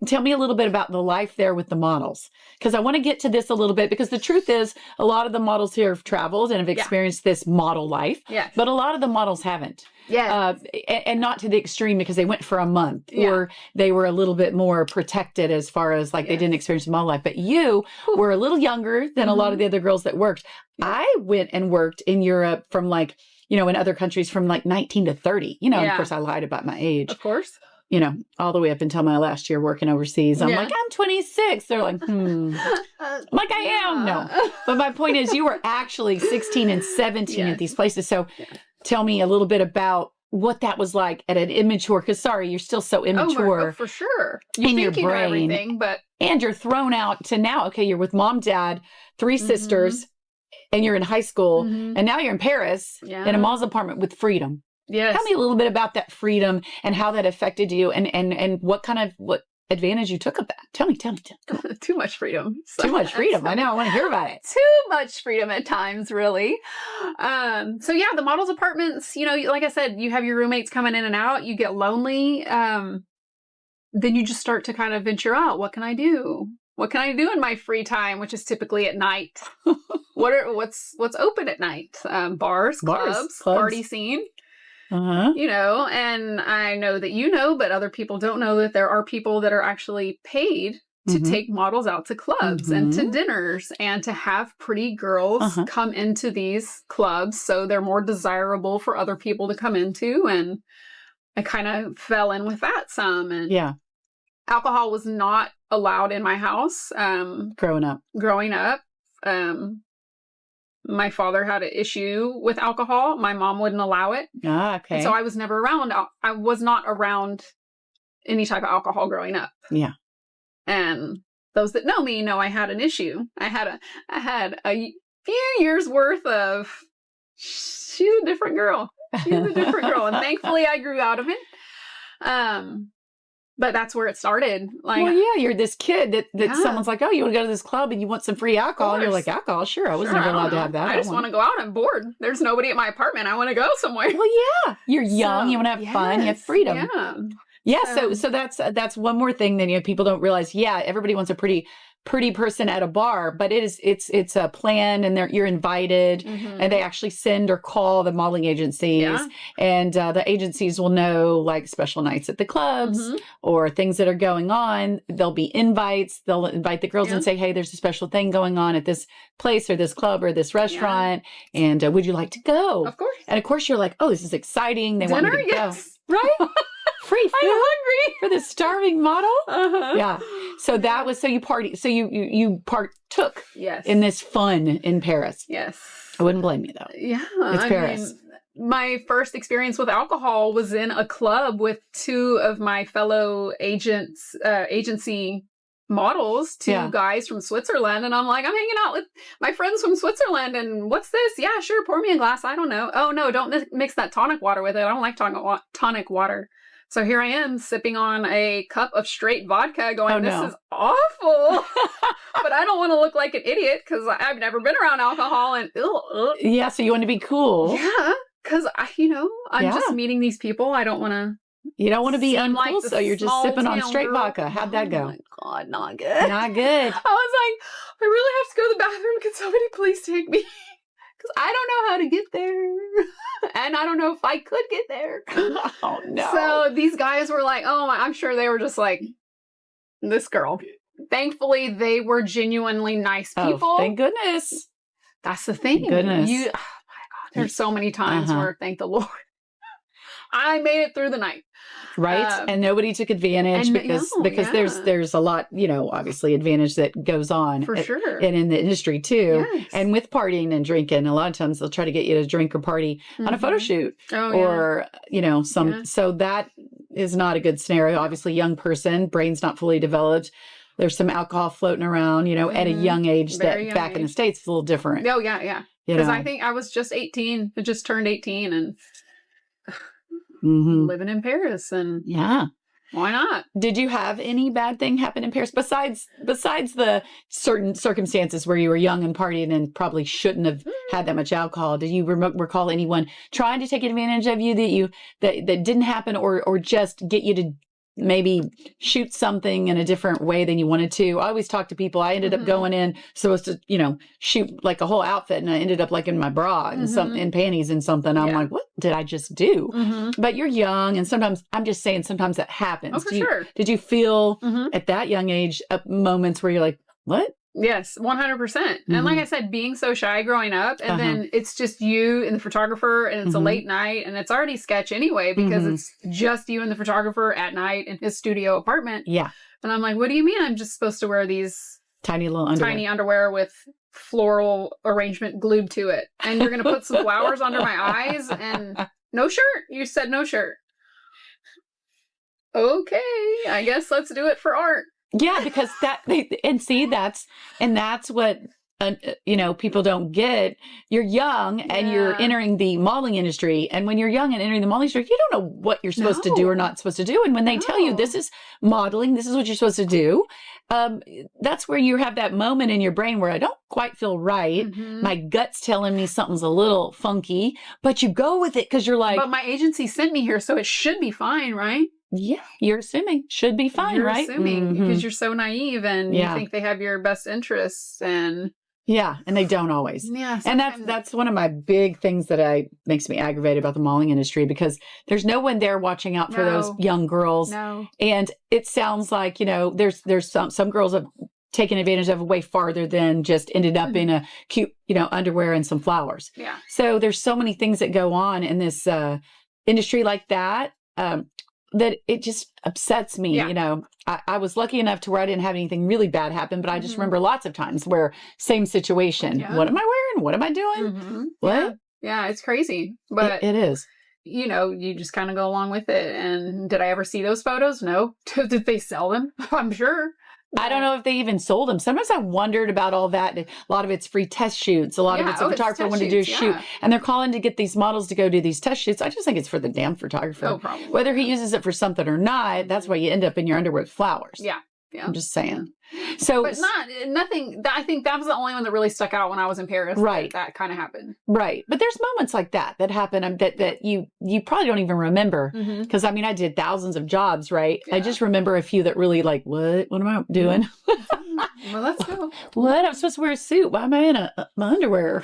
tell me a little bit about the life there with the models, because I want to get to this a little bit, because the truth is a lot of the models here have traveled and have experienced this model life, but a lot of the models haven't. And not to the extreme, because they went for a month or they were a little bit more protected as far as like they didn't experience model life. But you were a little younger than a lot of the other girls that worked. I went and worked in Europe from like, you know, in other countries from like 19 to 30. You know, of course, I lied about my age. Of course. You know, all the way up until my last year working overseas. I'm like, I'm 26. They're like, I'm like, I am. No. But my point is, you were actually 16 and 17 at these places. So tell me a little bit about what that was like at an immature, because sorry, you're still so immature. Oh, for sure. In your brain. And you're thrown out to now, okay, you're with mom, dad, 3 sisters, and you're in high school. And now you're in Paris in a mom's apartment with freedom. Yes. Tell me a little bit about that freedom and how that affected you, and what advantage you took of that. Tell me. Too much freedom. Too much freedom. I know. I want to hear about it. Too much freedom at times, really. So yeah, the models' apartments, you know, like I said, you have your roommates coming in and out. You get lonely. Then you just start to kind of venture out. What can I do? What can I do in my free time, which is typically at night? What's open at night? Bars, clubs, party scene. You know, and I know that you know, but other people don't know that there are people that are actually paid to take models out to clubs and to dinners and to have pretty girls come into these clubs so they're more desirable for other people to come into. And I kind of fell in with that some. And alcohol was not allowed in my house. Growing up. My father had an issue with alcohol. My mom wouldn't allow it. Okay. And so I was never around. I was not around any type of alcohol growing up. Yeah. And those that know me know I had an issue. I had a few years worth of, she's a different girl. And thankfully I grew out of it. But that's where it started. Like, well, yeah, you're this kid that someone's like, oh, you want to go to this club and you want some free alcohol. And you're like, alcohol? Sure. I was never allowed to have that. I just want to go out. I'm bored. There's nobody at my apartment. I want to go somewhere. Well, yeah. You're young. You want to have fun. You have freedom. Yeah. So that's one more thing that, you know, people don't realize. Yeah. Everybody wants a pretty person at a bar, but it's a plan, and you're invited, and they actually send or call the modeling agencies, and the agencies will know like special nights at the clubs or things that are going on. There'll be invites. They'll invite the girls and say, hey, there's a special thing going on at this place or this club or this restaurant, and would you like to go? Of course. And of course you're like, oh, this is exciting. They want me to go. Right? Free food. I'm hungry for the starving model. Yeah. So that was, so you partook in this fun in Paris. Yes. I wouldn't blame you though. Yeah. It's Paris. My first experience with alcohol was in a club with 2 of my fellow agency models, 2 guys from Switzerland. And I'm like, I'm hanging out with my friends from Switzerland. And what's this? Yeah, sure. Pour me a glass. I don't know. Oh no, don't mix that tonic water with it. I don't like tonic water. So here I am sipping on a cup of straight vodka going, this is awful. But I don't want to look like an idiot because I've never been around alcohol. And yeah, so you want to be cool. Yeah, because I'm just meeting these people. I don't want to. You don't want to be uncool, like so you're just sipping on straight girl. Vodka. How'd that go? Oh my God, not good. Not good. I was like, I really have to go to the bathroom. Can somebody please take me? Because I don't know how to get there. And I don't know if I could get there. Oh, no. So these guys were like, I'm sure they were just like, this girl. Thankfully, they were genuinely nice people. Oh, thank goodness. That's the thing. Thank goodness. Oh my God. There's so many times where, thank the Lord, I made it through the night. Right. And nobody took advantage because there's a lot, obviously advantage that goes on. For sure. And in the industry too. Yes. And with partying and drinking, a lot of times they'll try to get you to drink or party on a photo shoot or, so that is not a good scenario. Obviously young person, brain's not fully developed. There's some alcohol floating around, at a young age back in the States, it's a little different. Oh yeah. Yeah. Because I think I was just 18, I just turned 18 and living in Paris, and why not? Did you have any bad thing happen in Paris besides the certain circumstances where you were young and partying and probably shouldn't have had that much alcohol? Did you recall anyone trying to take advantage of you that didn't happen, or just get you to maybe shoot something in a different way than you wanted to. I always talk to people. I ended up going in supposed to, shoot like a whole outfit, and I ended up like in my bra and in panties and something. I'm like, what did I just do? But you're young, and sometimes I'm just saying sometimes that happens. Oh, for sure. Did you feel at that young age moments where you're like, what? Yes, 100%. And like I said, being so shy growing up, and then it's just you and the photographer, and it's a late night, and it's already sketch anyway, because it's just you and the photographer at night in his studio apartment. Yeah. And I'm like, what do you mean I'm just supposed to wear these tiny underwear with floral arrangement glued to it? And you're going to put some flowers under my eyes and no shirt? You said no shirt. Okay, I guess let's do it for art. Yeah, because that's what people don't get. You're young and you're entering the modeling industry, and when you're young and entering the modeling industry, you don't know what you're supposed to do or not supposed to do. And when they tell you this is modeling, this is what you're supposed to do, that's where you have that moment in your brain where I don't quite feel right. My gut's telling me something's a little funky, but you go with it because you're like, but my agency sent me here, so it should be fine, right? Yeah, you're assuming should be fine, right? You're assuming because you're so naive and you think they have your best interests, and and they don't always. Yeah, and that's one of my big things that makes me aggravated about the modeling industry, because there's no one there watching out for those young girls. No. And it sounds like there's some girls have taken advantage of way farther than just ended up in a cute underwear and some flowers. Yeah. So there's so many things that go on in this industry like that. That it just upsets me. I was lucky enough to where I didn't have anything really bad happen, but I just remember lots of times where same situation. What am I wearing? What am I doing? What? Yeah, it's crazy. But it is. You just kind of go along with it. And did I ever see those photos? No. Did they sell them? I'm sure. I don't know if they even sold them. Sometimes I wondered about all that. A lot of it's free test shoots. A lot of it's a photographer wanted to do a shoot. And they're calling to get these models to go do these test shoots. I just think it's for the damn photographer. Oh, probably. Whether he uses it for something or not, that's why you end up in your underwear with flowers. Yeah. I'm just saying. So, but nothing. I think that was the only one that really stuck out when I was in Paris. Right. That kind of happened. Right. But there's moments like that happen that you probably don't even remember. Because I did thousands of jobs, right? Yeah. I just remember a few that really like, what am I doing? Well, let's go. What? I'm supposed to wear a suit. Why am I in my underwear?